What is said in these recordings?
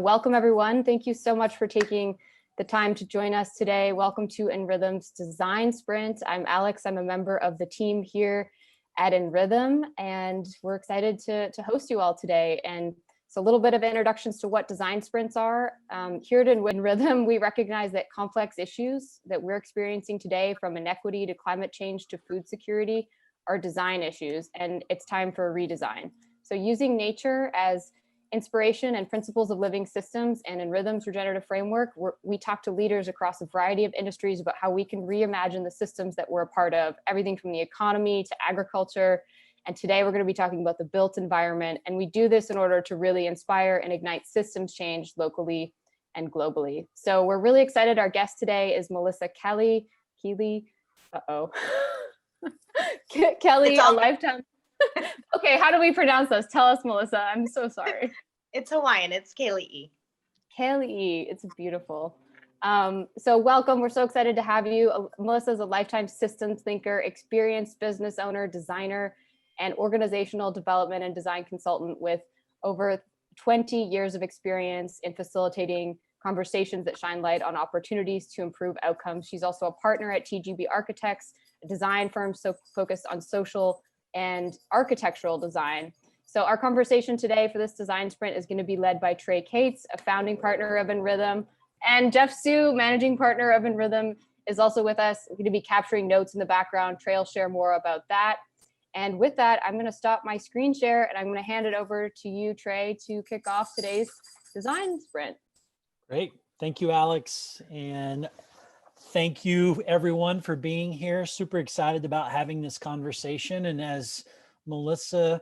welcome everyone. Thank you so much for taking the time to join us today. Welcome to nRhythm's Design Sprint. I'm Alex. I'm a member of the team here at nRhythm, and we're excited to host you all today. And so a little bit of introductions to what design sprints are. Here at nRhythm, we recognize that complex issues that we're experiencing today, from inequity to climate change to food security, are design issues, and it's time for a redesign. So using nature as inspiration and principles of living systems, and nRhythm's regenerative framework, we talk to leaders across a variety of industries about how we can reimagine the systems that we're a part of, everything from the economy to agriculture. And today we're going to be talking about the built environment. And we do this in order to really inspire and ignite systems change locally and globally. So we're really excited. Our guest today is Melissa Kelly. Kelly, Kelly, a lifetime. Okay, how do we pronounce this? Tell us, Melissa. I'm so sorry. It's Hawaiian. It's Kaylee. Kaylee, it's beautiful. So welcome. We're so excited to have you. Melissa is a lifetime systems thinker, experienced business owner, designer, and organizational development and design consultant with over 20 years of experience in facilitating conversations that shine light on opportunities to improve outcomes. She's also a partner at TGB Architects, a design firm focused on social and architectural design. So our conversation today for this design sprint is going to be led by Trey Cates, a founding partner of nRhythm, and Jeff Sue, managing partner of nRhythm, is also with us. We're going to be capturing notes in the background. Trey will share more about that. And with that, I'm going to stop my screen share and I'm going to hand it over to you, Trey, to kick off today's design sprint. Great. Thank you, Alex. And thank you, everyone, for being here. Super excited about having this conversation. And as Melissa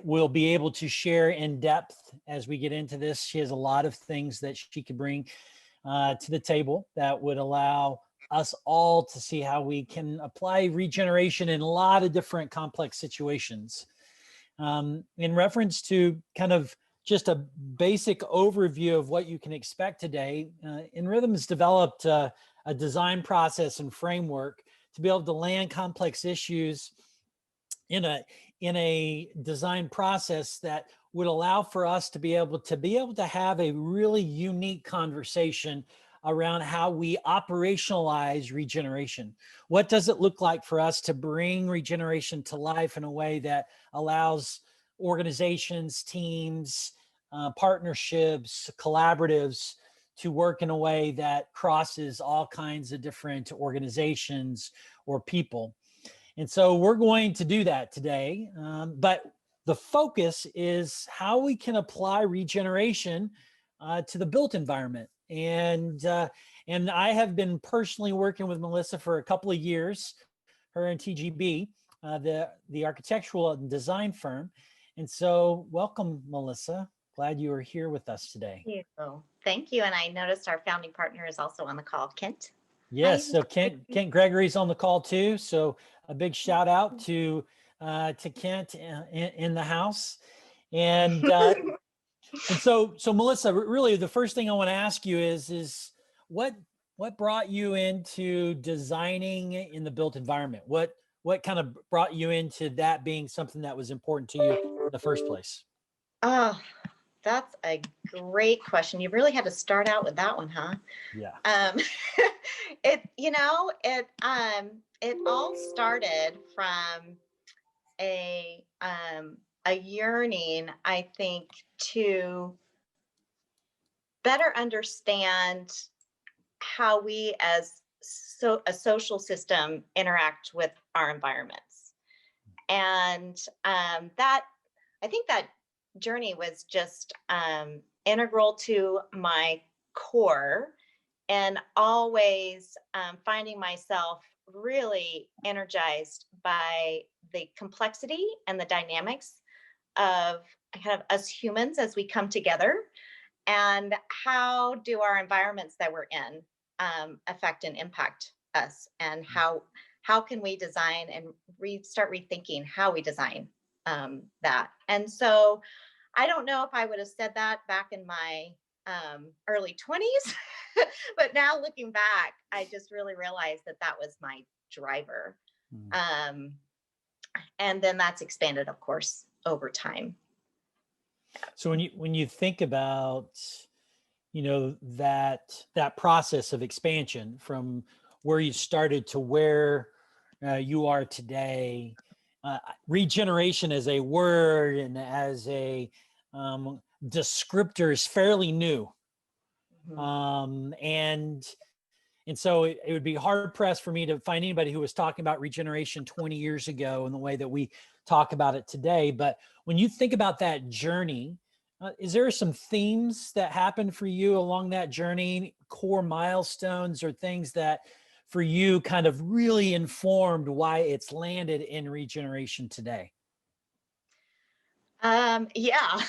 will be able to share in depth as we get into this, she has a lot of things that she could bring to the table that would allow us all to see how we can apply regeneration in a lot of different complex situations. In reference to kind of just a basic overview of what you can expect today, nRhythm has developed a design process and framework to be able to land complex issues in a design process that would allow for us to be able to have a really unique conversation around how we operationalize regeneration. What does it look like for us to bring regeneration to life in a way that allows organizations, teams, partnerships, collaboratives to work in a way that crosses all kinds of different organizations or people? And so we're going to do that today, but the focus is how we can apply regeneration to the built environment. And I have been personally working with Melissa for a couple of years, her and TGB, the architectural and design firm. And so welcome, Melissa. Glad you are here with us today. Thank you. And I noticed our founding partner is also on the call, Kent. Yes, so Kent Gregory's on the call too. So a big shout out to Kent in the house. And and so Melissa, really the first thing I want to ask you is what brought you into designing in the built environment? What kind of brought you into that being something that was important to you in the first place? Oh, that's a great question. You really had to start out with that one, huh? Yeah. It all started from a yearning, I think, to better understand how we as a social system interact with our environments. And I think that journey was just integral to my core, and always finding myself really energized by the complexity and the dynamics of kind of us humans as we come together, and how do our environments that we're in affect and impact us, and how can we design and start rethinking how we design that. And so I don't know if I would have said that back in my early 20s, but now looking back, I just really realized that was my driver. And then that's expanded, of course, over time. So when you think about, that process of expansion from where you started to where you are today, regeneration as a word and as a descriptor is fairly new. And so it would be hard pressed for me to find anybody who was talking about regeneration 20 years ago in the way that we talk about it today. But when you think about that journey, is there some themes that happened for you along that journey, core milestones or things that for you kind of really informed why it's landed in regeneration today? Yeah.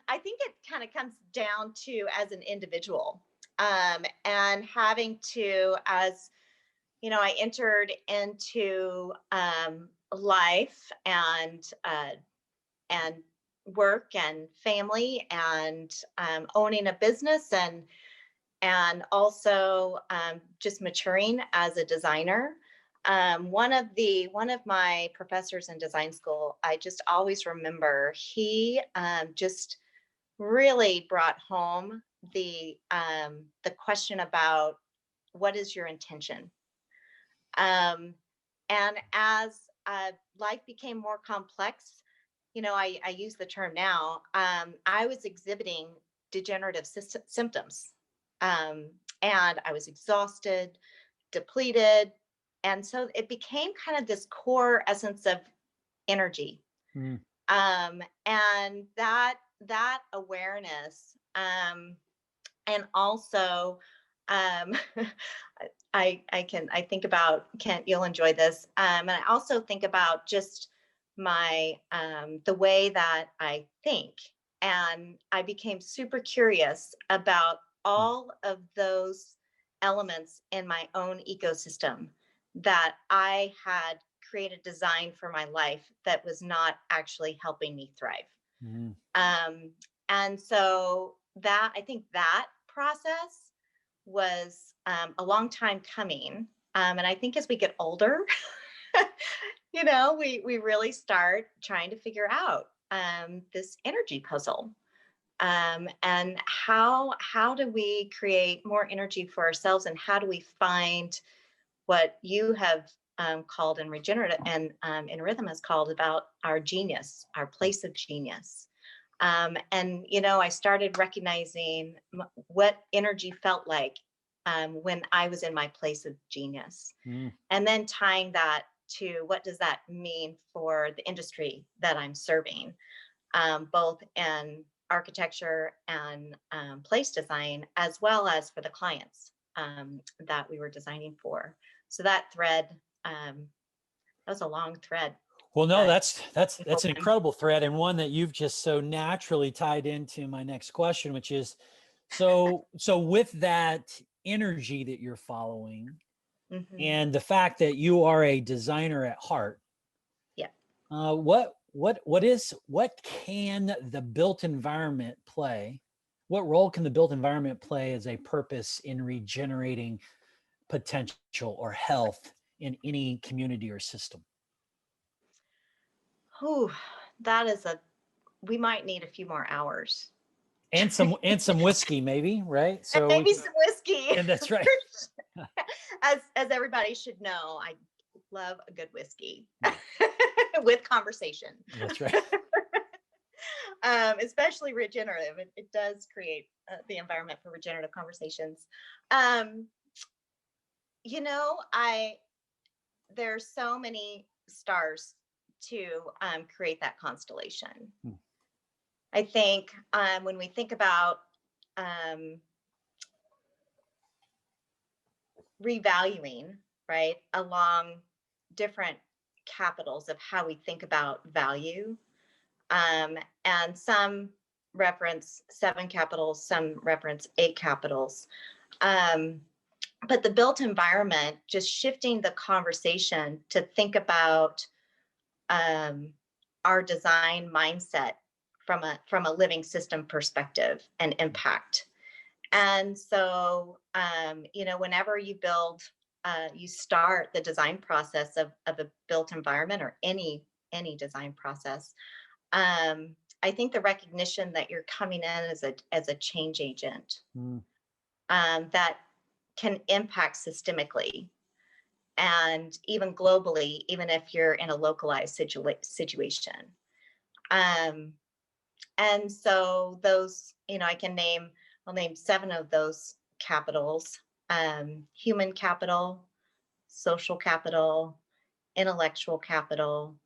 I think it kind of comes down to as an individual, and having to, as I entered into life and work and family and owning a business and also just maturing as a designer. One of my professors in design school, I just always remember, he just really brought home the question about what is your intention. And as life became more complex, I use the term now, I was exhibiting degenerative symptoms. And I was exhausted, depleted. And so it became kind of this core essence of energy. Mm. And that awareness, and also, um, I think about, Kent, you'll enjoy this. And I also think about just the way that I think. And I became super curious about all of those elements in my own ecosystem that I had created design for my life that was not actually helping me thrive. Mm. And so I think that process was a long time coming. And I think as we get older, we really start trying to figure out this energy puzzle. And how do we create more energy for ourselves, and how do we find what you have called in regenerative and in rhythm has called about our genius, our place of genius. And I started recognizing what energy felt like when I was in my place of genius, and then tying that to what does that mean for the industry that I'm serving, both in architecture and place design, as well as for the clients that we were designing for. So that thread, that was a long thread. Well, no, But that's an incredible thread, and one that you've just so naturally tied into my next question, which is, so with that energy that you're following, and the fact that you are a designer at heart, yeah. What can the built environment play? What role can the built environment play as a purpose in regenerating potential or health in any community or system? Oh, we might need a few more hours. And some whiskey, maybe, right? And maybe some whiskey. And that's right. As everybody should know, I love a good whiskey with conversation. That's right. Especially regenerative. It does create the environment for regenerative conversations. There's so many stars to create that constellation. I think when we think about revaluing, right, along different capitals of how we think about value, and some reference 7 capitals, some reference 8 capitals. But the built environment, just shifting the conversation to think about our design mindset from a living system perspective and impact. And so, whenever you build, you start the design process of a built environment or any design process, I think the recognition that you're coming in as a change agent that can impact systemically and even globally, even if you're in a localized situation. And so those, I'll name 7 of those capitals: human capital, social capital, intellectual capital,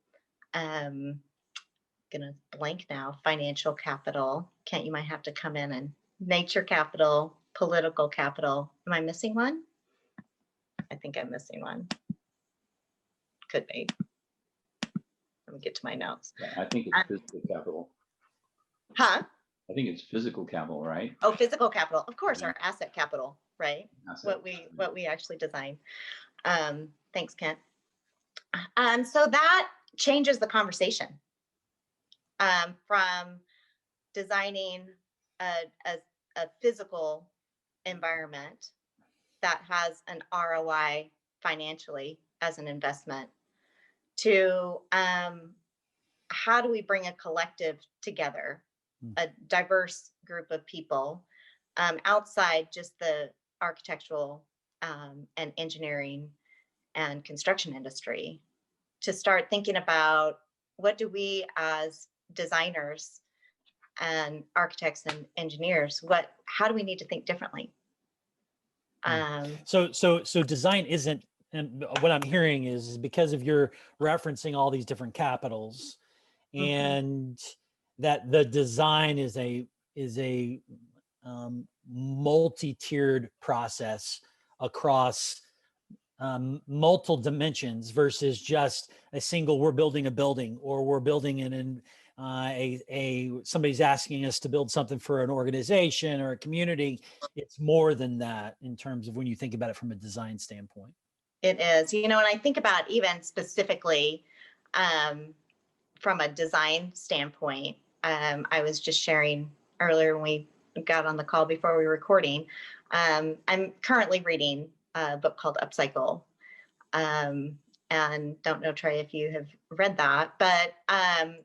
gonna blank now, financial capital. Kent, you might have to come in, and nature capital, political capital. Am I missing one? I think I'm missing one. Could be. Let me get to my notes. I think it's physical capital. Huh? I think it's physical capital, right? Oh, physical capital. Of course, our asset capital, right? Asset. What we actually design. Thanks, Kent. So that changes the conversation from designing a physical environment that has an ROI financially as an investment to how do we bring a collective together, a diverse group of people outside just the architectural and engineering and construction industry, to start thinking about what do we as designers and architects and engineers, how do we need to think differently? So design isn't, and what I'm hearing is because of your referencing all these different capitals, and that the design is a multi-tiered process across multiple dimensions versus just a single, we're building a building, or we're building somebody's asking us to build something for an organization or a community. It's more than that in terms of when you think about it from a design standpoint. It is, and I think about even specifically from a design standpoint. I was just sharing earlier when we got on the call before we were recording. I'm currently reading a book called Upcycle. And don't know, Trey, if you have read that, but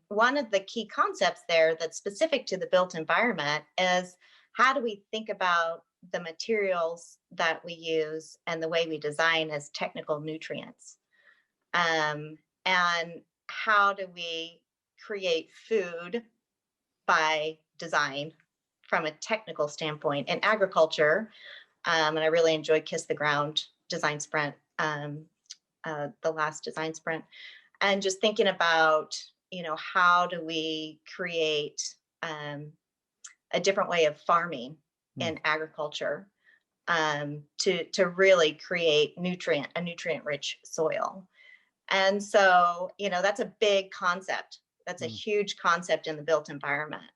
one of the key concepts there that's specific to the built environment is how do we think about the materials that we use and the way we design as technical nutrients? And how do we create food by design from a technical standpoint in agriculture? And I really enjoyed Kiss the Ground design sprint, the last design sprint, and just thinking about, how do we create a different way of farming in agriculture to really create a nutrient-rich soil. And so, that's a big concept. That's a huge concept in the built environment.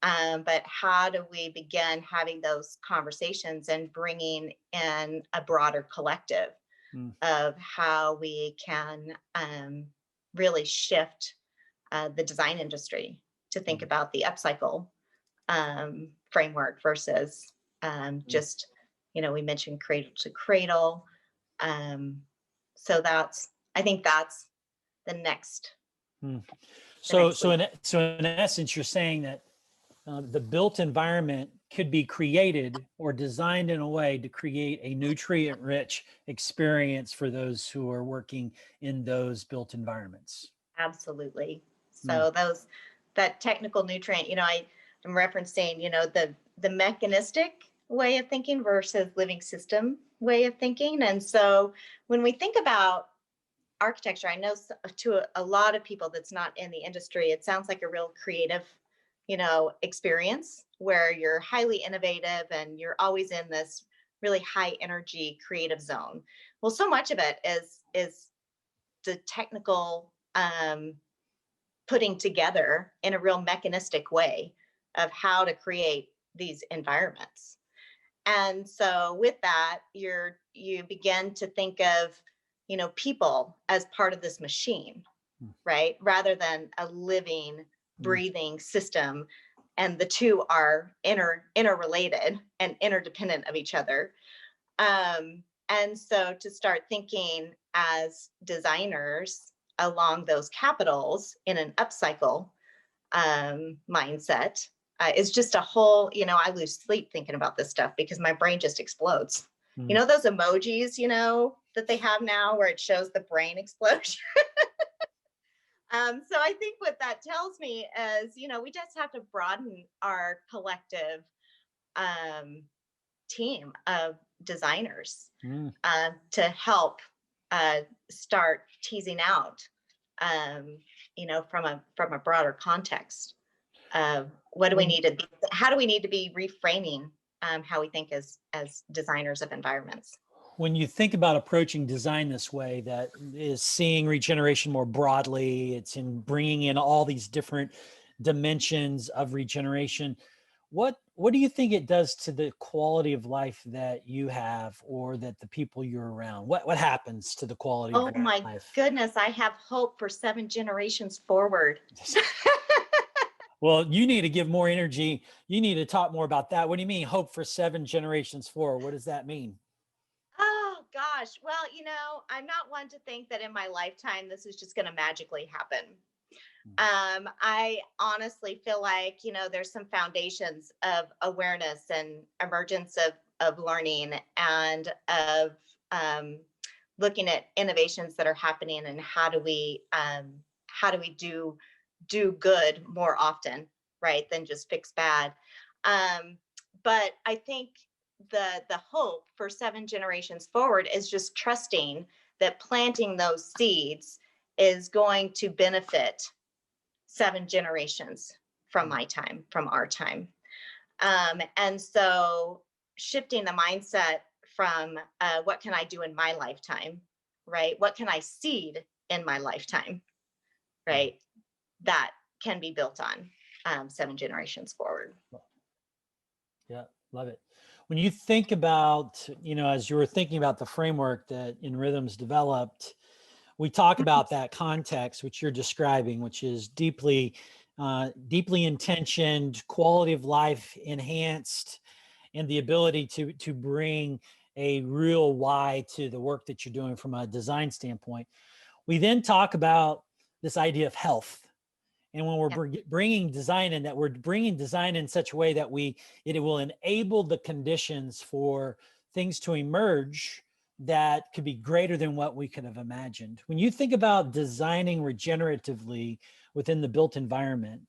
But how do we begin having those conversations and bringing in a broader collective of how we can really shift the design industry to think about the upcycle framework versus just, we mentioned cradle to cradle. So I think that's the next. So in essence, you're saying that the built environment could be created or designed in a way to create a nutrient-rich experience for those who are working in those built environments. Absolutely. So that technical nutrient, I'm referencing, the mechanistic way of thinking versus living system way of thinking. And so when we think about architecture, I know to a lot of people that's not in the industry, it sounds like a real creative experience where you're highly innovative and you're always in this really high energy creative zone. Well, so much of it is the technical putting together in a real mechanistic way of how to create these environments. And so with that, you begin to think of, people as part of this machine, right? Rather than a living, breathing system. And the two are interrelated and interdependent of each other. And so to start thinking as designers along those capitals in an upcycle mindset. It's just a whole, I lose sleep thinking about this stuff because my brain just explodes. Mm. You know, those emojis, that they have now where it shows the brain explosion. So I think what that tells me is, we just have to broaden our collective team of designers to help start teasing out, from a broader context. What do we need to be? How do we need to be reframing how we think as designers of environments? When you think about approaching design this way, that is seeing regeneration more broadly, it's in bringing in all these different dimensions of regeneration. What do you think it does to the quality of life that you have, or that the people you're around? What happens to the quality of Oh my life? goodness, I have hope for 7 generations forward. Well, you need to give more energy. You need to talk more about that. What do you mean, hope for 7 generations forward? What does that mean? Oh gosh. Well, I'm not one to think that in my lifetime this is just going to magically happen. I honestly feel like, there's some foundations of awareness and emergence of learning and of looking at innovations that are happening and how do we do good more often, right, than just fix bad. But I think the hope for 7 generations forward is just trusting that planting those seeds is going to benefit 7 generations from my time, from our time. And so shifting the mindset from what can I do in my lifetime, right? What can I seed in my lifetime, right? That can be built on 7 generations forward. Yeah, love it. When you think about, as you were thinking about the framework that nRhythm's developed, we talk about that context, which you're describing, which is deeply intentioned, quality of life enhanced, and the ability to bring a real why to the work that you're doing from a design standpoint. We then talk about this idea of health. And when we're bringing design in, that we're bringing design in such a way that it will enable the conditions for things to emerge that could be greater than what we could have imagined. When you think about designing regeneratively within the built environment,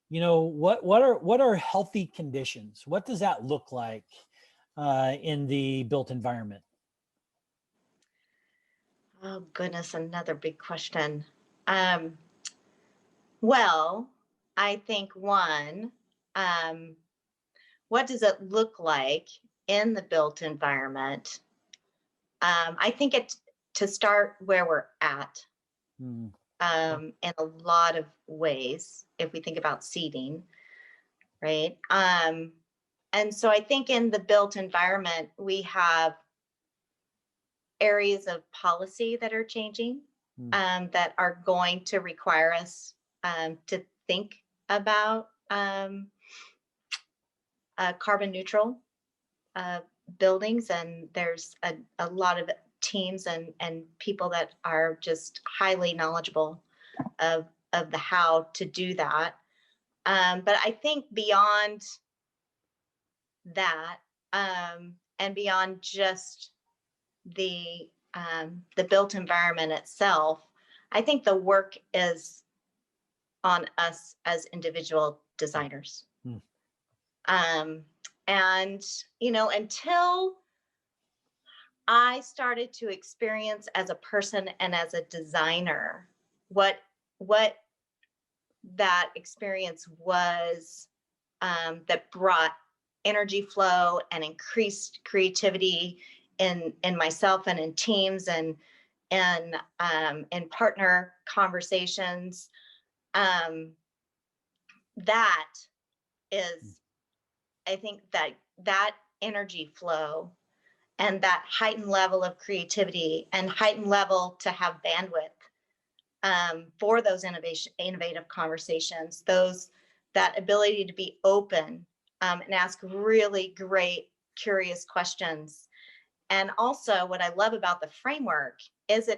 what are healthy conditions? What does that look like in the built environment? Oh goodness, another big question. Well, I think one, what does it look like in the built environment? I think to start where we're at, in a lot of ways, if we think about seeding, right? And so I think in the built environment, we have areas of policy that are changing, that are going to require us to think about carbon neutral buildings. And there's a lot of teams and people that are just highly knowledgeable of the how to do that. But I think beyond that, and beyond just the built environment itself, I think the work is on us as individual designers. And until I started to experience as a person and as a designer what that experience was, that brought energy flow and increased creativity in myself and in teams and in partner conversations. That is, I think that energy flow and that heightened level of creativity and heightened level to have bandwidth for those innovative conversations, that ability to be open and ask really great, curious questions. And also what I love about the framework is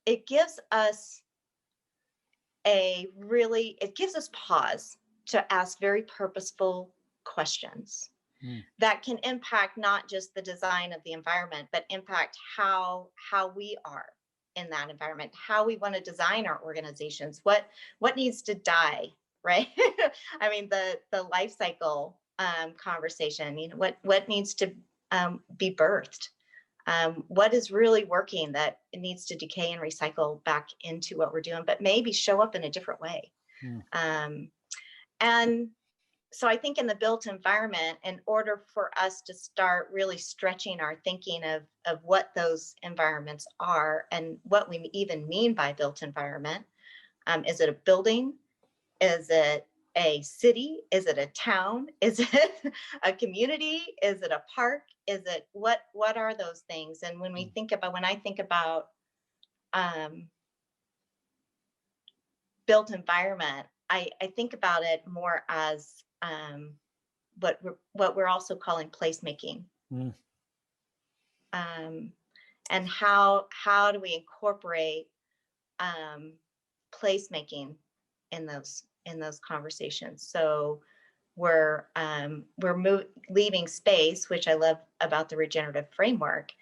it gives us it gives us pause to ask very purposeful questions that can impact not just the design of the environment, but impact how we are in that environment, how we want to design our organizations, what needs to die, right? I mean, the life cycle conversation, what needs to be birthed, what is really working that it needs to decay and recycle back into what we're doing, but maybe show up in a different way. And so I think in the built environment, in order for us to start really stretching our thinking of what those environments are and what we even mean by built environment, is it a building? Is it a city? Is it a town? Is it a community? Is it a park? Is it what are those things? And when I think about built environment, I think about it more as what we're also calling placemaking. And how do we incorporate placemaking in those conversations? So we're leaving space, which I love about the regenerative framework,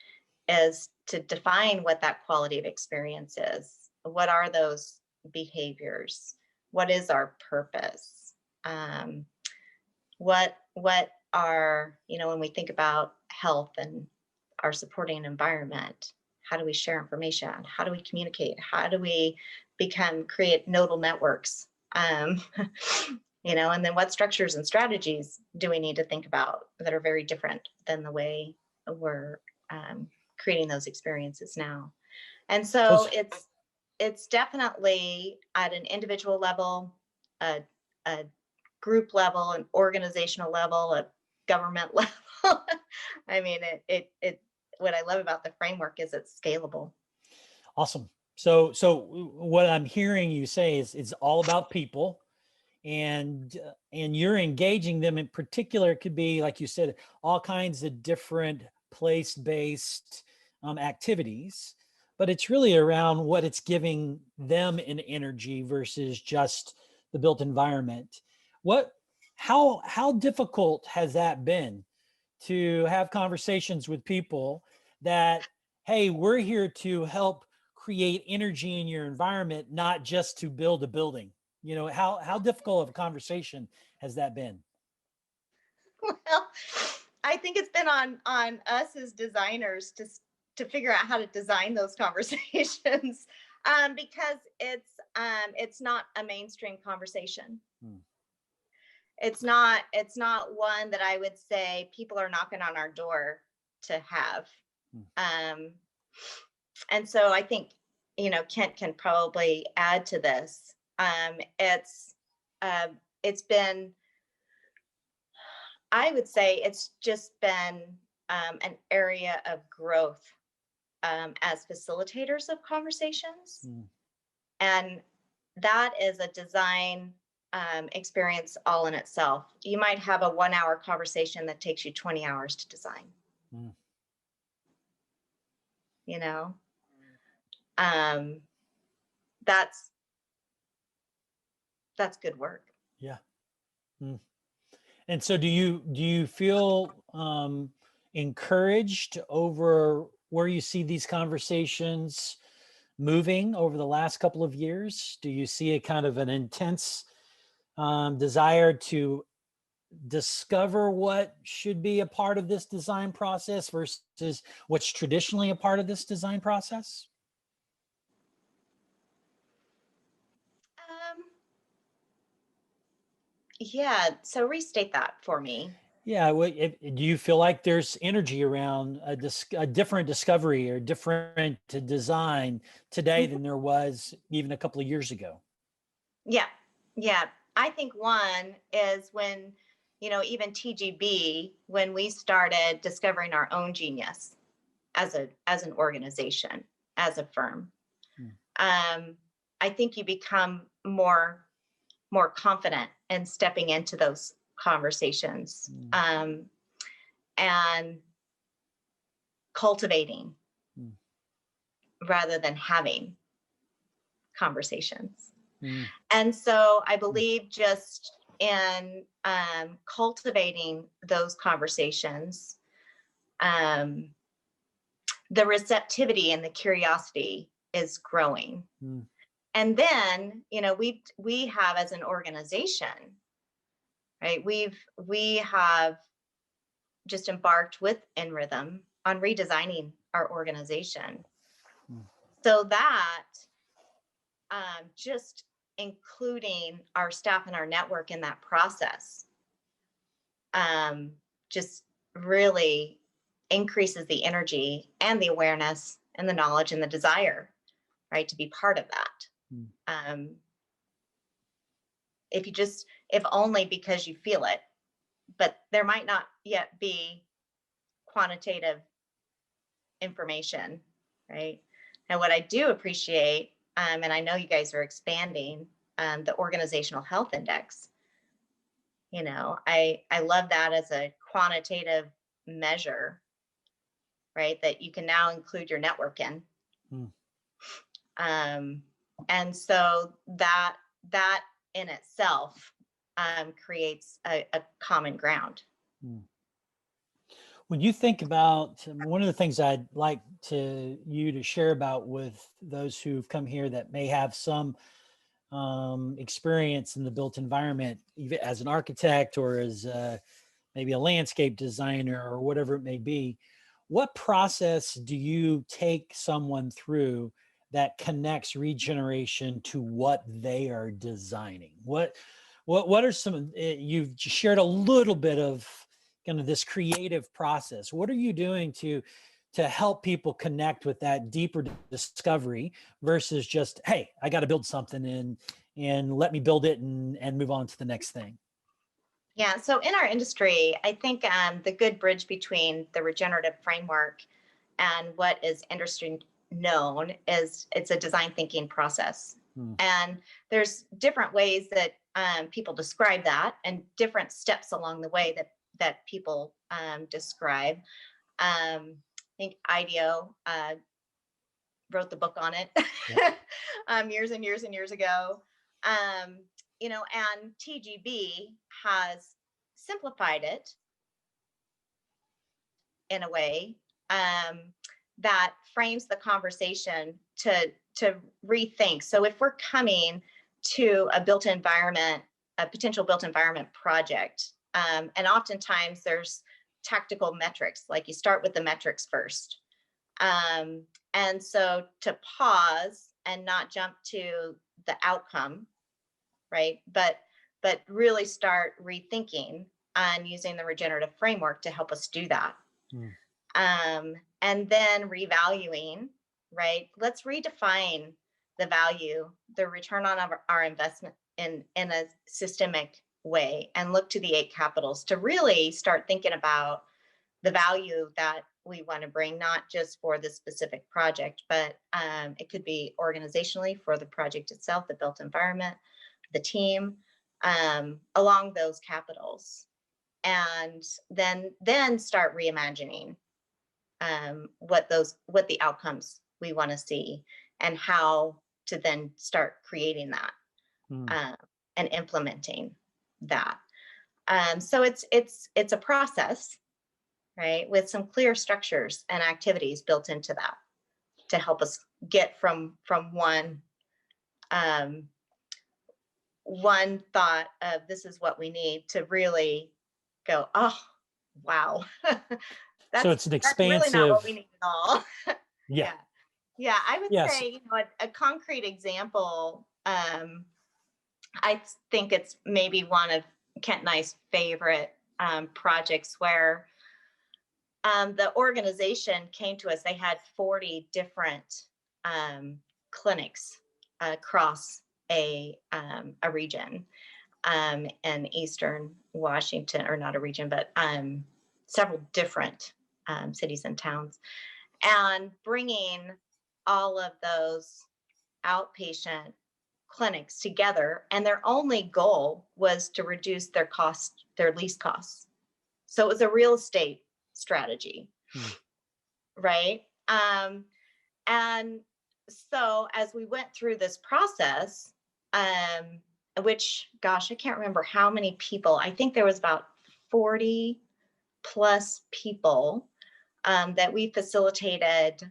is to define what that quality of experience is. What are those behaviors? What is our purpose? What are, when we think about health and our supporting environment, how do we share information? How do we communicate? How do we create nodal networks? And then what structures and strategies do we need to think about that are very different than the way we're creating those experiences now? And so it's definitely at an individual level, a group level, an organizational level, a government level. I mean, it what I love about the framework is it's scalable. Awesome. So what I'm hearing you say is it's all about people, and you're engaging them. In particular, it could be, like you said, all kinds of different place-based activities, but it's really around what it's giving them in energy versus just the built environment. How difficult has that been to have conversations with people that, hey, we're here to help create energy in your environment, not just to build a building? How difficult of a conversation has that been? Well, I think it's been on us as designers to figure out how to design those conversations, because it's not a mainstream conversation. It's not one that I would say people are knocking on our door to have. And so I think, Kent can probably add to this. It's been, I would say it's just been an area of growth as facilitators of conversations. And that is a design experience all in itself. You might have a 1-hour conversation that takes you 20 hours to design. That's good work. Yeah. And so do you feel encouraged over where you see these conversations moving over the last couple of years? Do you see a kind of an intense desire to discover what should be a part of this design process versus what's traditionally a part of this design process? Yeah. So restate that for me. Yeah. Do you feel like there's energy around a different discovery or different design today than there was even a couple of years ago? Yeah. Yeah. I think one is when, even TGB, when we started discovering our own genius as an organization, as a firm, I think you become more confident in stepping into those conversations and cultivating rather than having conversations. Mm. And so I believe just in cultivating those conversations, the receptivity and the curiosity is growing. Mm. And then, we have, as an organization, right, we have just embarked with nRhythm on redesigning our organization, so that just including our staff and our network in that process just really increases the energy and the awareness and the knowledge and the desire, right, to be part of that. If only because you feel it, but there might not yet be quantitative information, right? And what I do appreciate, and I know you guys are expanding the organizational health index. I love that as a quantitative measure, right? That you can now include your network in. And so that in itself creates a common ground. When you think about, one of the things I'd like you to share about with those who've come here that may have some experience in the built environment, even as an architect or as maybe a landscape designer or whatever it may be, what process do you take someone through that connects regeneration to what they are designing? What are some, you've shared a little bit of kind of this creative process. What are you doing to help people connect with that deeper discovery versus just, hey, I got to build something and let me build it and move on to the next thing? Yeah, so in our industry, I think the good bridge between the regenerative framework and what is industry known is it's a design thinking process. And there's different ways that people describe that, and different steps along the way that people describe. I think IDEO wrote the book on it years and years and years ago. And TGB has simplified it in a way that frames the conversation to rethink. So if we're coming to a built environment, a potential built environment project, and oftentimes there's tactical metrics, like you start with the metrics first. And so to pause and not jump to the outcome, right? But really start rethinking and using the regenerative framework to help us do that. And then revaluing, right? Let's redefine the value, the return on our investment in a systemic way, and look to the 8 capitals to really start thinking about the value that we want to bring, not just for the specific project, but it could be organizationally for the project itself, the built environment, the team, along those capitals. And then start reimagining what the outcomes we want to see, and how to then start creating that and implementing that. So it's a process, right, with some clear structures and activities built into that to help us get from one thought of this is what we need to really go, oh wow. So it's an expansive, that's really not what we need at all. Yeah. I would say a concrete example, I think it's maybe one of Kent and I's favorite projects, where the organization came to us. They had 40 different clinics across a region in Eastern Washington, or not a region, but several different cities and towns, and bringing all of those outpatient clinics together. And their only goal was to reduce their lease costs. So it was a real estate strategy, right? And so as we went through this process, which, gosh, I can't remember how many people. I think there was about 40 plus people that we facilitated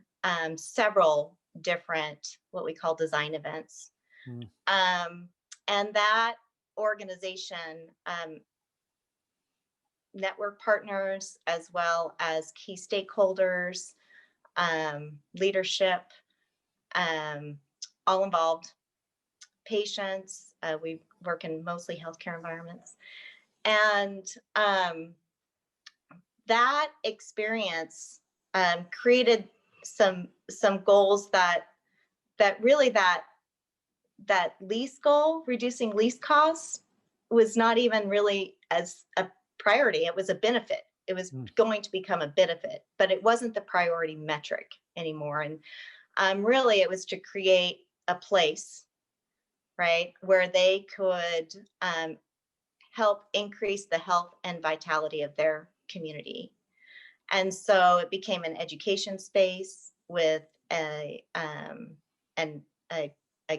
several different what we call design events. Mm. And that organization, network partners, as well as key stakeholders, leadership, all involved, patients. We work in mostly healthcare environments. And that experience created some goals that really that lease goal, reducing lease costs, was not even really as a priority. It was a benefit. It was going to become a benefit, but it wasn't the priority metric anymore. And really, it was to create a place, right, where they could help increase the health and vitality of their community. And so it became an education space with a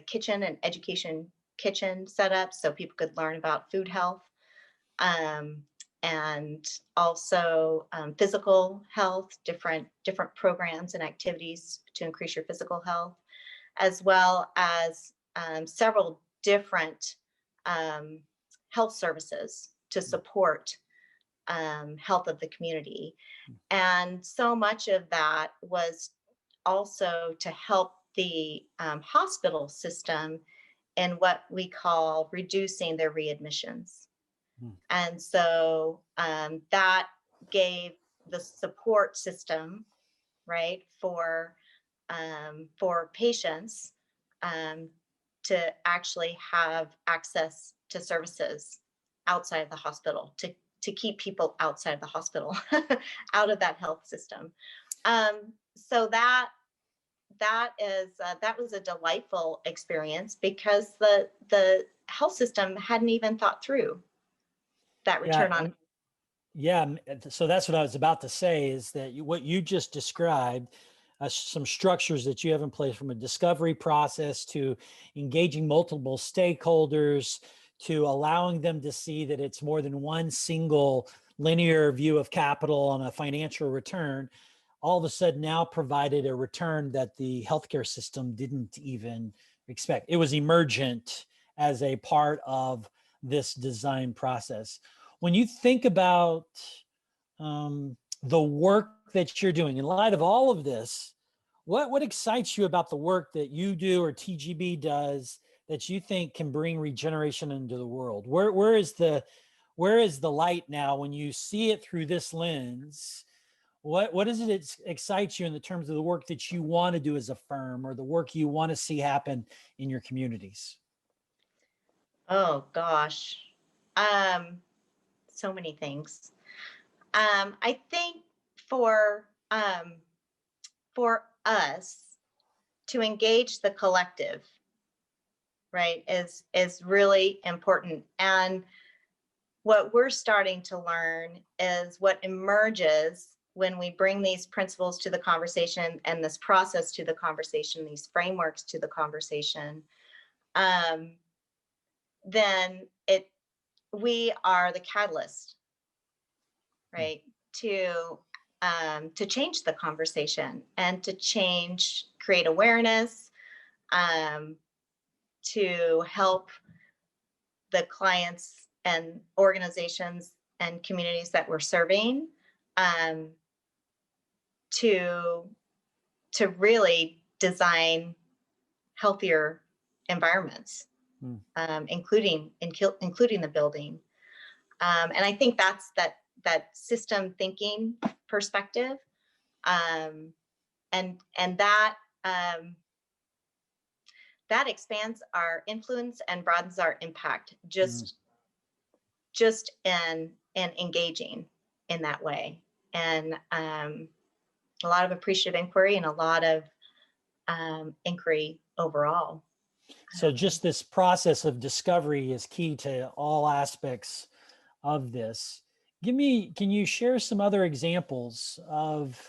kitchen, an education kitchen set up so people could learn about food health, and also physical health, different programs and activities to increase your physical health, as well as several different health services to support health of the community. And so much of that was also to help the hospital system in what we call reducing their readmissions. And so that gave the support system, right, for patients to actually have access to services outside of the hospital, to keep people outside of the hospital, out of that health system. So that was a delightful experience because the health system hadn't even thought through that return on. Yeah, so that's what I was about to say, is that what you just described, some structures that you have in place, from a discovery process to engaging multiple stakeholders, to allowing them to see that it's more than one single linear view of capital on a financial return, all of a sudden now provided a return that the healthcare system didn't even expect. It was emergent as a part of this design process. When you think about the work that you're doing in light of all of this, what excites you about the work that you do or TGB does that you think can bring regeneration into the world? Where is the light now when you see it through this lens? What does it excite you in the terms of the work that you want to do as a firm, or the work you want to see happen in your communities? Oh gosh, so many things. I think for us to engage the collective, right, is really important. And what we're starting to learn is what emerges when we bring these principles to the conversation, and this process to the conversation, these frameworks to the conversation, then we are the catalyst, right, to change the conversation and to create awareness, to help the clients and organizations and communities that we're serving, to really design healthier environments, including the building. And I think that's that system thinking perspective, and that expands our influence and broadens our impact just in engaging in that way. And a lot of appreciative inquiry and a lot of inquiry overall. So just this process of discovery is key to all aspects of this. Can you share some other examples of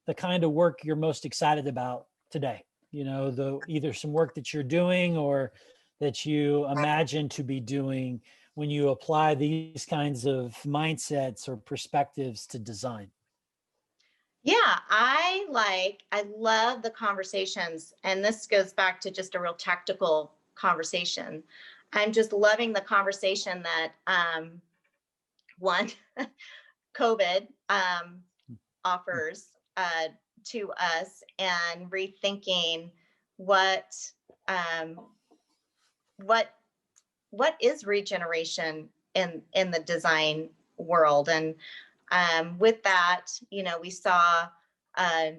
the kind of work you're most excited about today? Either some work that you're doing or that you imagine to be doing when you apply these kinds of mindsets or perspectives to design? Yeah, I love the conversations, and this goes back to just a real tactical conversation. I'm just loving the conversation that one COVID offers to us, and rethinking what um, what what is regeneration in the design world. And with that, we saw a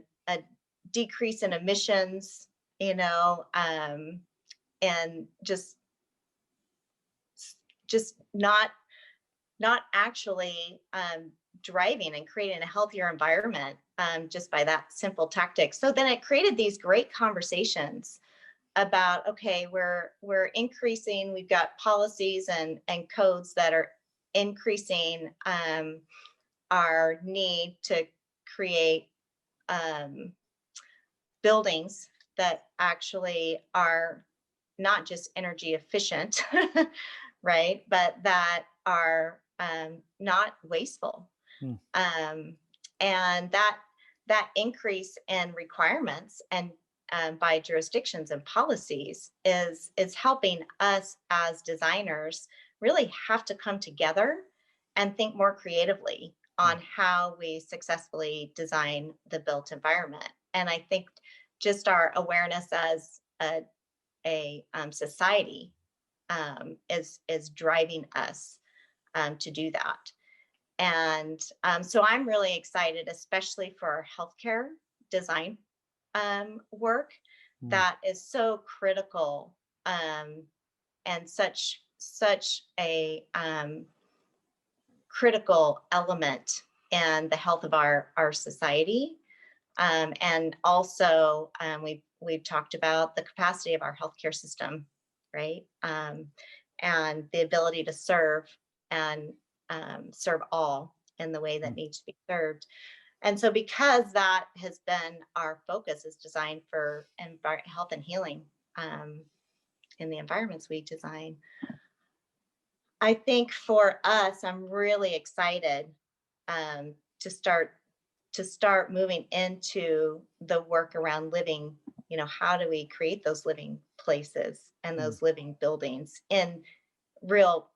decrease in emissions, and just not actually driving and creating a healthier environment just by that simple tactic. So then it created these great conversations about, okay, we're increasing, we've got policies and codes that are increasing our need to create buildings that actually are not just energy efficient, right, but that are not wasteful. Hmm. And that increase in requirements and by jurisdictions and policies is helping us as designers really have to come together and think more creatively on how we successfully design the built environment. And I think just our awareness as a society is driving us to do that. And so I'm really excited, especially for our healthcare design work that is so critical and such a critical element in the health of our society. And also, we've talked about the capacity of our healthcare system, right? And the ability to serve and serve all in the way that needs to be served. And so, because that has been our focus, is designed for health and healing in the environments we design. I think for us, I'm really excited to start moving into the work around living. How do we create those living places and those living buildings in real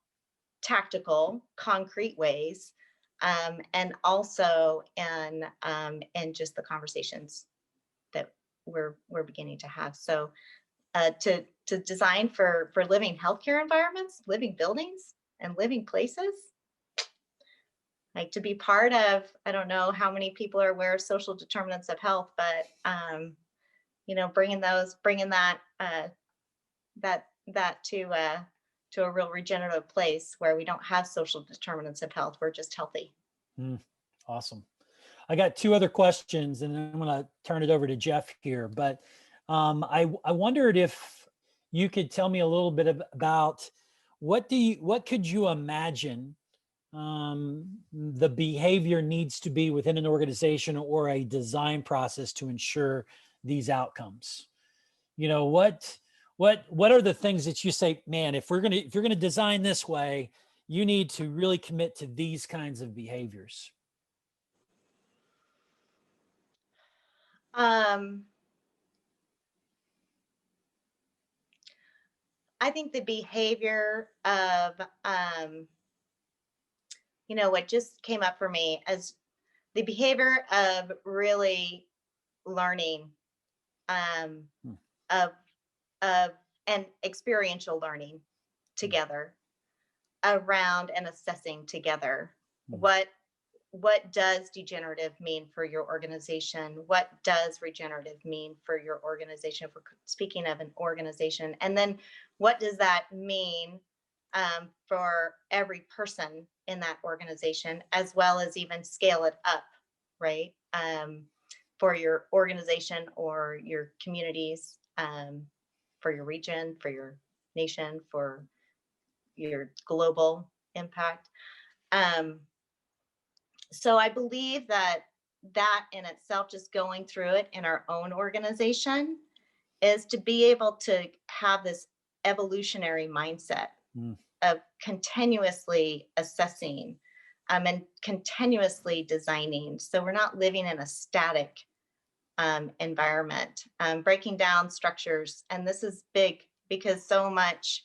tactical, concrete ways, and also in just the conversations that we're beginning to have. So to design for living healthcare environments, living buildings, and living places, like to be part of, I don't know how many people are aware of social determinants of health, but bringing that to a real regenerative place where we don't have social determinants of health. We're just healthy. Awesome. I got two other questions, and then I'm going to turn it over to Jeff here. But I wondered if you could tell me a little bit about what could you imagine the behavior needs to be within an organization or a design process to ensure these outcomes? What are the things that you say, man, if you're gonna design this way, you need to really commit to these kinds of behaviors? I think the behavior of, what just came up for me as the behavior of really learning, of and experiential learning together around and assessing together what does degenerative mean for your organization? What does regenerative mean for your organization? If we're speaking of an organization, and then what does that mean for every person in that organization, as well as even scale it up, right? For your organization or your communities, for your region, for your nation, for your global impact. So I believe that in itself, just going through it in our own organization, is to be able to have this evolutionary mindset Mm. of continuously assessing and continuously designing. So we're not living in a static environment, breaking down structures. And this is big because so much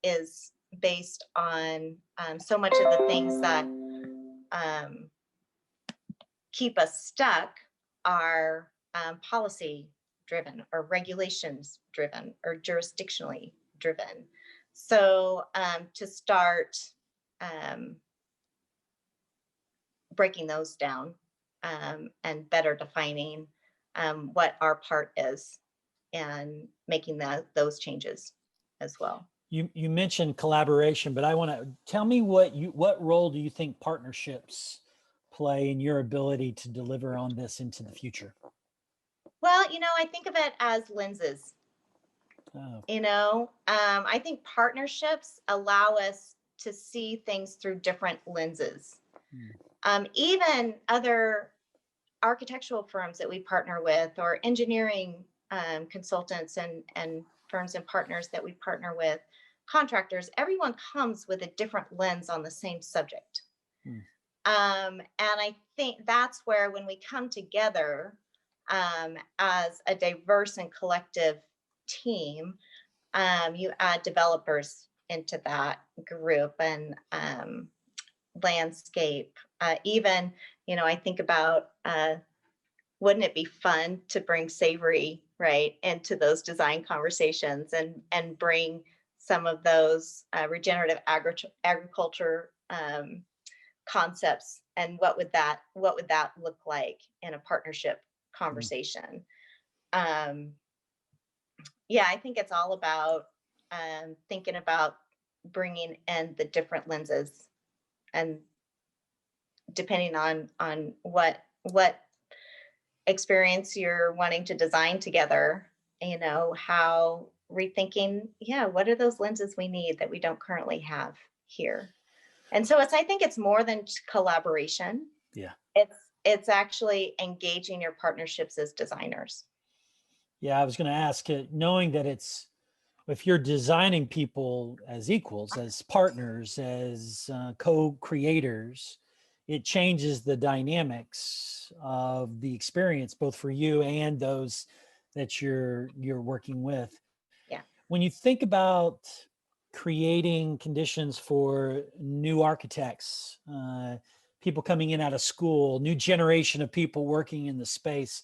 is based on so much of the things that keep us stuck are policy driven or regulations driven or jurisdictionally driven. So to start breaking those down and better defining what our part is and making those changes as well. You mentioned collaboration, but I want to tell me what role do you think partnerships play in your ability to deliver on this into the future? Well, I think of it as lenses. Oh. I think partnerships allow us to see things through different lenses. Even other architectural firms that we partner with, or engineering consultants and firms and partners that we partner with, contractors, everyone comes with a different lens on the same subject. And I think that's where, when we come together as a diverse and collective team, you add developers into that group, and landscape. Even, I think about, wouldn't it be fun to bring savory, right, into those design conversations and bring some of those regenerative agriculture concepts, and what would that look like in a partnership conversation? Yeah, I think it's all about thinking about bringing in the different lenses, and depending on what experience you're wanting to design together, how rethinking, what are those lenses we need that we don't currently have here? And so I think it's more than collaboration. Yeah. It's actually engaging your partnerships as designers. Yeah, I was going to ask, knowing that if you're designing people as equals, as partners, as co-creators, it changes the dynamics of the experience, both for you and those that you're working with. Yeah. When you think about creating conditions for new architects, people coming in out of school, new generation of people working in the space,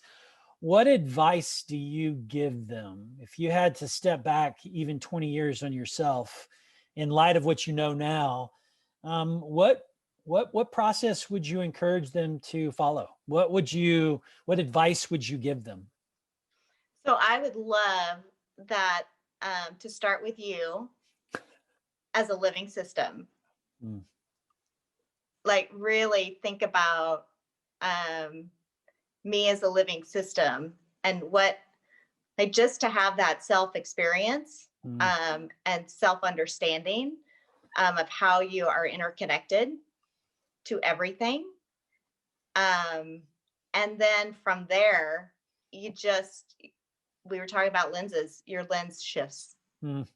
what advice do you give them if you had to step back even 20 years on yourself in light of what you know now? What process would you encourage them to follow? What advice would you give them? So I would love that to start with you as a living system. Like, really think about me as a living system, and just to have that self-experience and self-understanding of how you are interconnected to everything. And then from there, we were talking about lenses, your lens shifts. And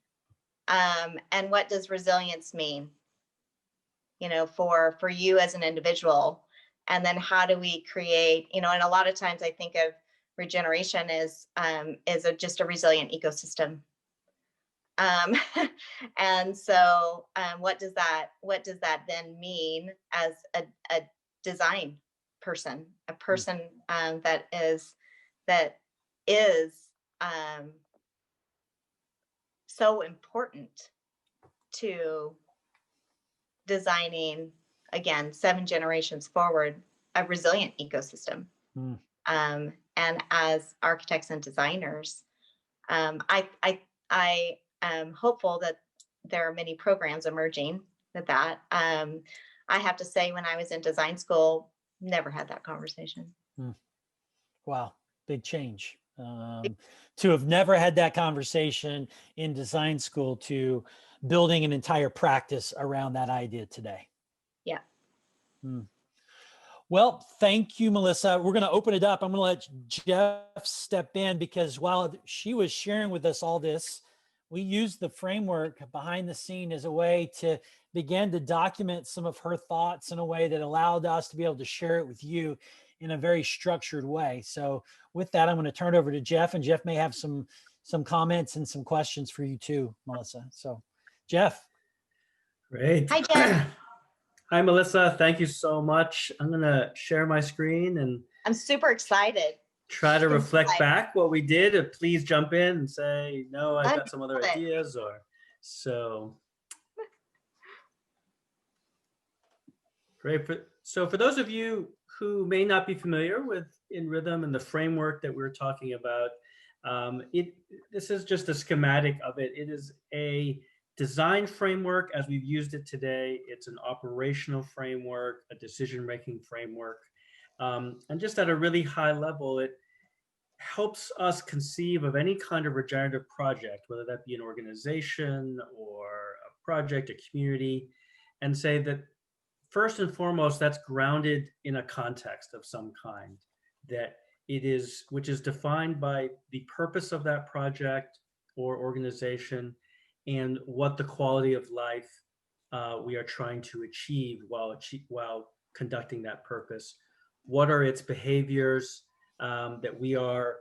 what does resilience mean, for you as an individual? And then how do we create, and a lot of times I think of regeneration as just a resilient ecosystem. And so what does that then mean as a design person, a person that is so important to designing, again, 7 generations forward, a resilient ecosystem. And as architects and designers, I am hopeful that there are many programs emerging with that. I have to say, when I was in design school, never had that conversation. Wow, big change. To have never had that conversation in design school, to building an entire practice around that idea today. Yeah. Well, thank you, Melissa. We're going to open it up. I'm going to let Jeff step in, because while she was sharing with us all this, we used the framework behind the scene as a way to begin to document some of her thoughts in a way that allowed us to be able to share it with you in a very structured way. So with that, I'm going to turn it over to Jeff, and Jeff may have some comments and some questions for you too, Melissa. So Jeff. Great. Hi, Jeff. Hi, Melissa. Thank you so much. I'm going to share my screen and I'm super excited. try to reflect Like- back what we did. Please jump in and say, no, I've got some other Love it. ideas or so. Great. So for those of you who may not be familiar with nRhythm and the framework that we're talking about, this is just a schematic of it. It is a design framework as we've used it today. It's an operational framework, a decision-making framework. And just at a really high level, it helps us conceive of any kind of regenerative project, whether that be an organization or a project, a community, and say that first and foremost, that's grounded in a context of some kind, that it is, which is defined by the purpose of that project or organization and what the quality of life we are trying to achieve while conducting that purpose. What are its behaviors that we are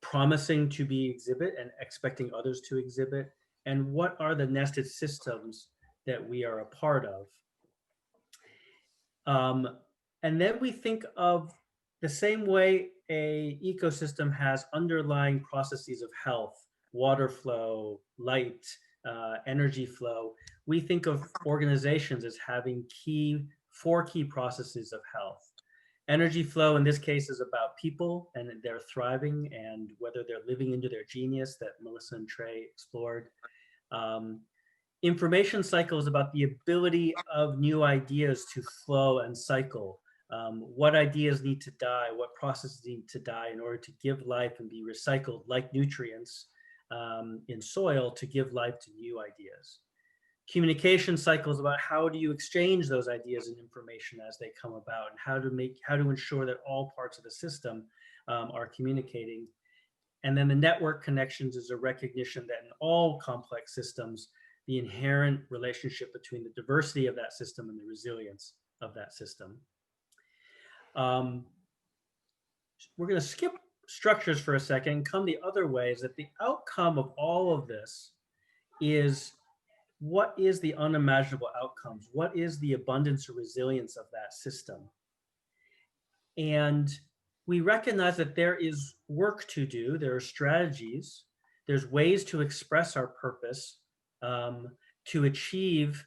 promising to be exhibit and expecting others to exhibit? And what are the nested systems that we are a part of? And then we think of the same way a ecosystem has underlying processes of health, water flow, light, energy flow. We think of organizations as having four key processes of health. Energy flow in this case is about people and their thriving and whether they're living into their genius that Melissa and Trey explored. Information cycle is about the ability of new ideas to flow and cycle. What ideas need to die, what processes need to die in order to give life and be recycled like nutrients in soil to give life to new ideas. Communication cycle is about how do you exchange those ideas and information as they come about, and how to ensure that all parts of the system are communicating. And then the network connections is a recognition that in all complex systems, the inherent relationship between the diversity of that system and the resilience of that system. We're going to skip structures for a second and come the other way, is that the outcome of all of this is what is the unimaginable outcomes? What is the abundance or resilience of that system? And we recognize that there is work to do. There are strategies. There's ways to express our purpose to achieve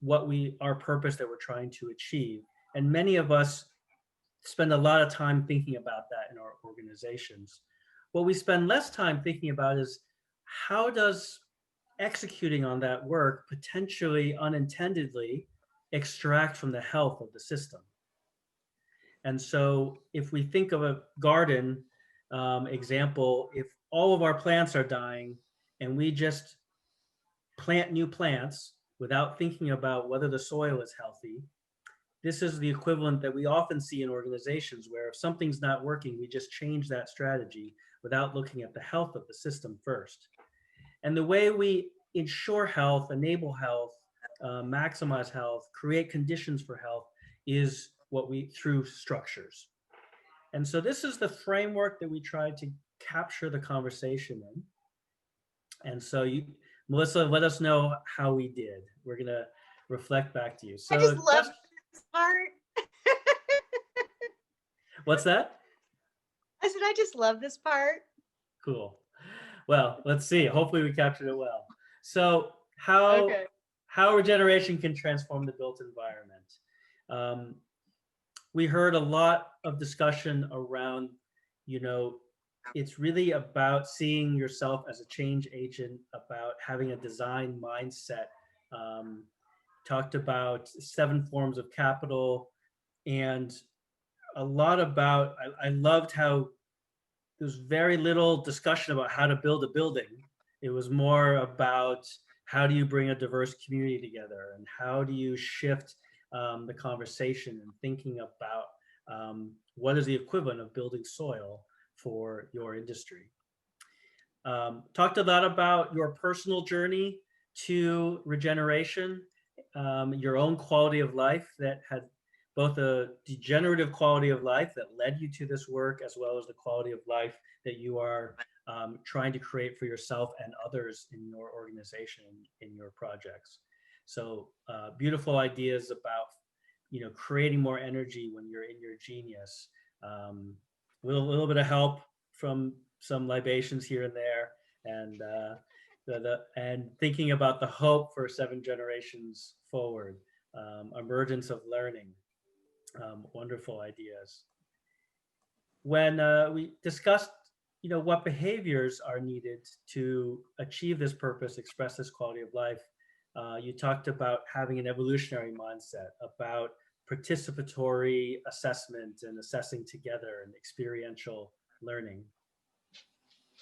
our purpose that we're trying to achieve. And many of us spend a lot of time thinking about that in our organizations. What we spend less time thinking about is how does executing on that work potentially unintendedly extract from the health of the system. And so if we think of a garden example, if all of our plants are dying and we just plant new plants without thinking about whether the soil is healthy, this is the equivalent that we often see in organizations where if something's not working, we just change that strategy without looking at the health of the system first. And the way we ensure health, enable health, maximize health, create conditions for health is through structures. And so this is the framework that we tried to capture the conversation in. And so Melissa, let us know how we did. We're going to reflect back to you. So I just love this part. What's that? I said, I just love this part. Cool. Well, let's see. Hopefully we captured it well. So how regeneration can transform the built environment. We heard a lot of discussion around, it's really about seeing yourself as a change agent, about having a design mindset. Talked about 7 forms of capital, and a lot about, I loved how there's very little discussion about how to build a building. It was more about how do you bring a diverse community together and how do you shift the conversation and thinking about what is the equivalent of building soil for your industry. Talked a lot about your personal journey to regeneration, your own quality of life that had both a degenerative quality of life that led you to this work, as well as the quality of life that you are trying to create for yourself and others in your organization, in your projects. So beautiful ideas about, creating more energy when you're in your genius. With a little bit of help from some libations here and there, and and thinking about the hope for 7 generations forward, emergence of learning, wonderful ideas. When we discussed, what behaviors are needed to achieve this purpose, express this quality of life, you talked about having an evolutionary mindset, about participatory assessment and assessing together and experiential learning.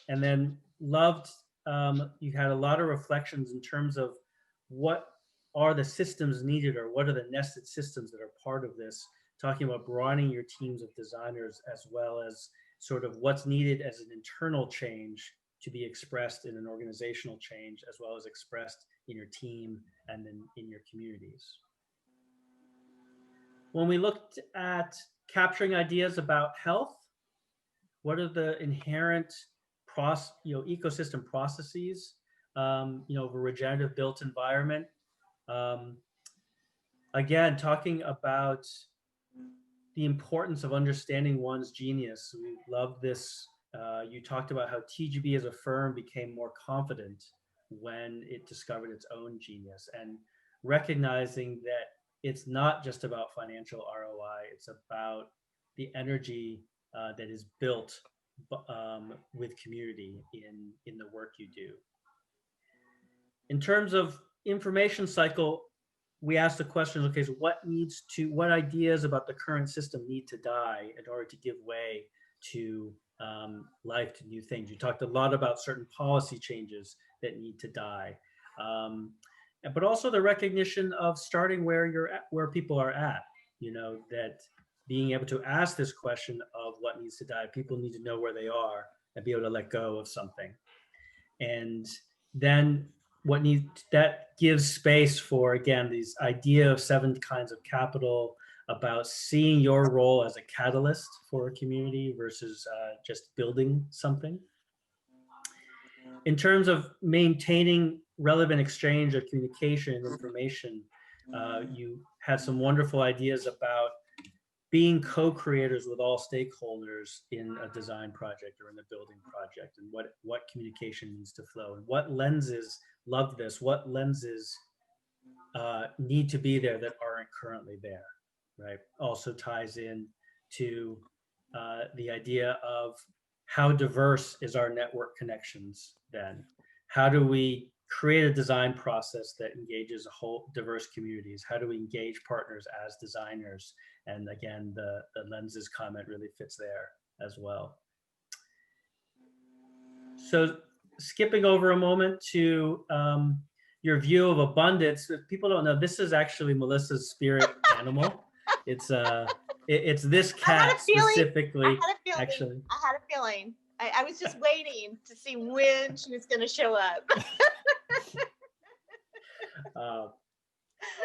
And then loved, you had a lot of reflections in terms of what are the systems needed, or what are the nested systems that are part of this, talking about broadening your teams of designers, as well as sort of what's needed as an internal change to be expressed in an organizational change, as well as expressed in your team and in your communities. When we looked at capturing ideas about health, what are the inherent ecosystem processes, of a regenerative built environment? Again, talking about the importance of understanding one's genius. We love this. You talked about how TGB as a firm became more confident when it discovered its own genius, and recognizing that it's not just about financial ROI, it's about the energy that is built with community in the work you do. In terms of information cycle, we asked the question, okay, so what ideas about the current system need to die in order to give way to life, to new things? You talked a lot about certain policy changes that need to die, but also the recognition of starting where people are at. That being able to ask this question of what needs to die, people need to know where they are and be able to let go of something. And then that gives space for, again, these idea of 7 kinds of capital, about seeing your role as a catalyst for a community versus just building something. In terms of maintaining relevant exchange of communication and information, you had some wonderful ideas about being co-creators with all stakeholders in a design project or in a building project, and what communication needs to flow, and what lenses, love this, what lenses need to be there that aren't currently there, right? Also ties in to the idea of how diverse is our network connections then? How do we create a design process that engages a whole diverse communities? How do we engage partners as designers? And again, the lenses comment really fits there as well. So skipping over a moment to your view of abundance. If people don't know, this is actually Melissa's spirit animal. It's this cat specifically. I had a feeling. Actually, I had a feeling. I was just waiting to see when she was going to show up.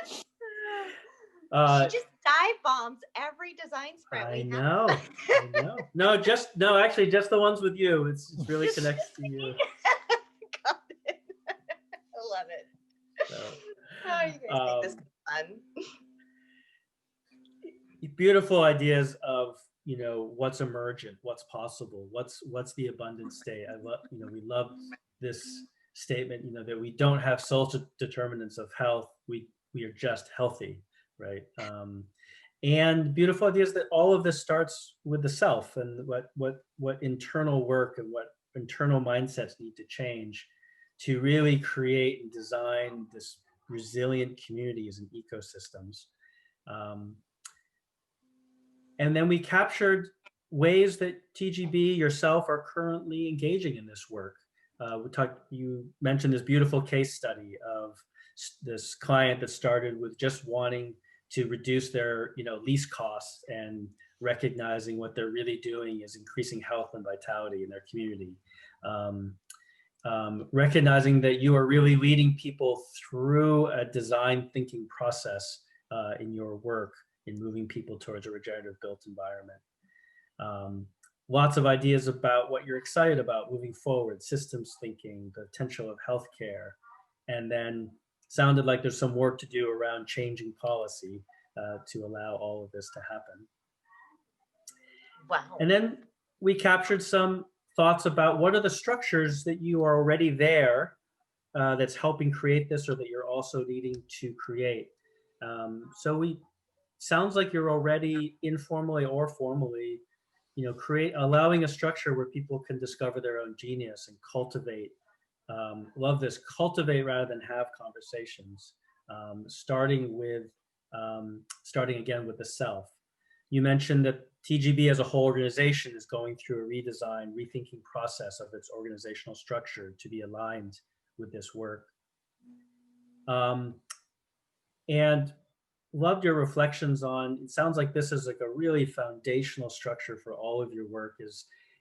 She just dive bombs every design sprint. I know. No, actually, just the ones with you. It's really connects to you. Got it. I love it. So, oh, you guys think this is fun. Beautiful ideas of what's emergent, what's possible, what's the abundant state. I love we love this statement that we don't have social determinants of health. We are just healthy, right? And beautiful ideas that all of this starts with the self, and what internal work and what internal mindsets need to change to really create and design this resilient communities and ecosystems. And then we captured ways that TGB, yourself, are currently engaging in this work. You mentioned this beautiful case study of this client that started with just wanting to reduce their lease costs, and recognizing what they're really doing is increasing health and vitality in their community. recognizing that you are really leading people through a design thinking process in your work in moving people towards a regenerative built environment. Lots of ideas about what you're excited about moving forward, systems thinking, the potential of healthcare, and then sounded like there's some work to do around changing policy to allow all of this to happen. Wow. And then we captured some thoughts about what are the structures that you are already there that's helping create this, or that you're also needing to create. So sounds like you're already informally or formally, allowing a structure where people can discover their own genius and cultivate. Love this, cultivate rather than have conversations, starting again with the self. You mentioned that TGB as a whole organization is going through a redesign, rethinking process of its organizational structure to be aligned with this work. And loved your reflections on, it sounds like this is like a really foundational structure for all of your work,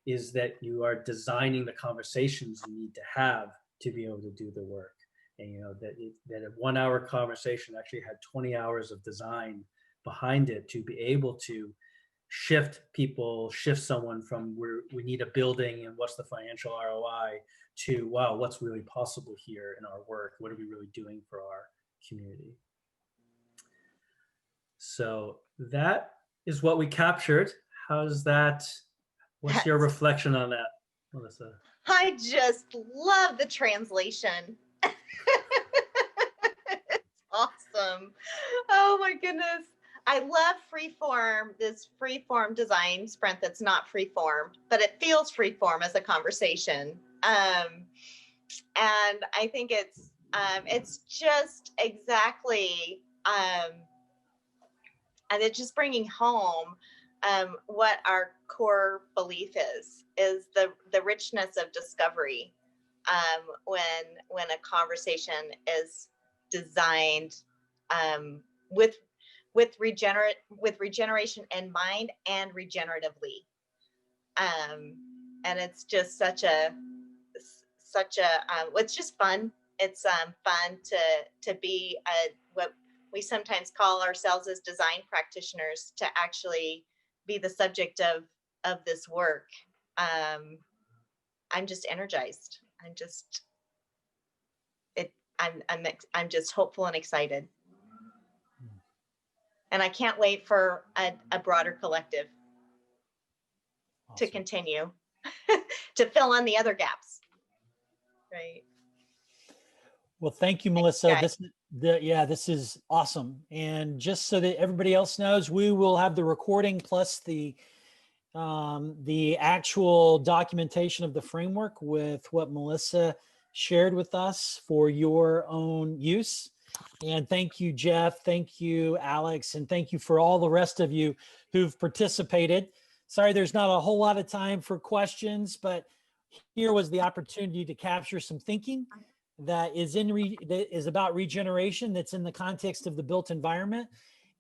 is that you are designing the conversations you need to have to be able to do the work. And that a 1 hour conversation actually had 20 hours of design behind it to be able to shift someone from where we need a building and what's the financial ROI to, wow, what's really possible here in our work? What are we really doing for our community? So that is what we captured. How's that? What's your reflection on that, Melissa? I just love the translation. It's awesome. Oh my goodness. I love this freeform design sprint that's not freeform, but it feels freeform as a conversation. And I think it's just exactly, and it's just bringing home what our core belief is the richness of discovery when a conversation is designed with regeneration in mind and regeneratively, and it's just such a it's just fun. It's fun to be what we sometimes call ourselves as design practitioners, to actually be the subject of this work. I'm just energized. I'm just hopeful and excited. And I can't wait for a broader collective to continue to fill in the other gaps. Right. Well, thank you, Melissa. This is awesome. And just so that everybody else knows, we will have the recording plus the actual documentation of the framework with what Melissa shared with us for your own use. And thank you, Jeff. Thank you, Alex. And thank you for all the rest of you who've participated. Sorry, there's not a whole lot of time for questions, but here was the opportunity to capture some thinking that is about regeneration, that's in the context of the built environment,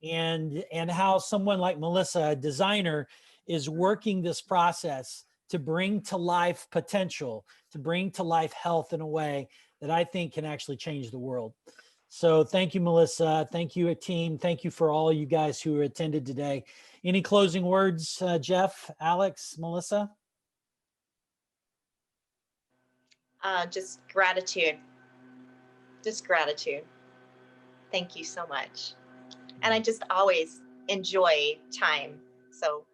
and how someone like Melissa, a designer, is working this process to bring to life potential, to bring to life health in a way that I think can actually change the world. So thank you, Melissa. Thank you, team. Thank you for all you guys who attended today. Any closing words, Jeff, Alex, Melissa? Just gratitude. Just gratitude. Thank you so much. And I just always enjoy time. So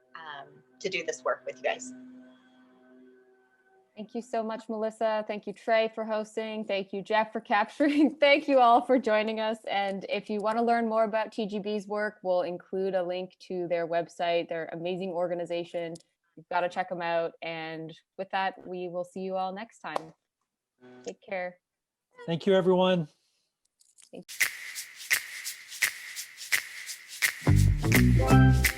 to do this work with you guys. Thank you so much, Melissa. Thank you, Trey, for hosting. Thank you, Jeff, for capturing. Thank you all for joining us. And if you want to learn more about TGB's work, we'll include a link to their website. They're an amazing organization. You've got to check them out. And with that, we will see you all next time. Take care. Thank you, everyone. Thank you.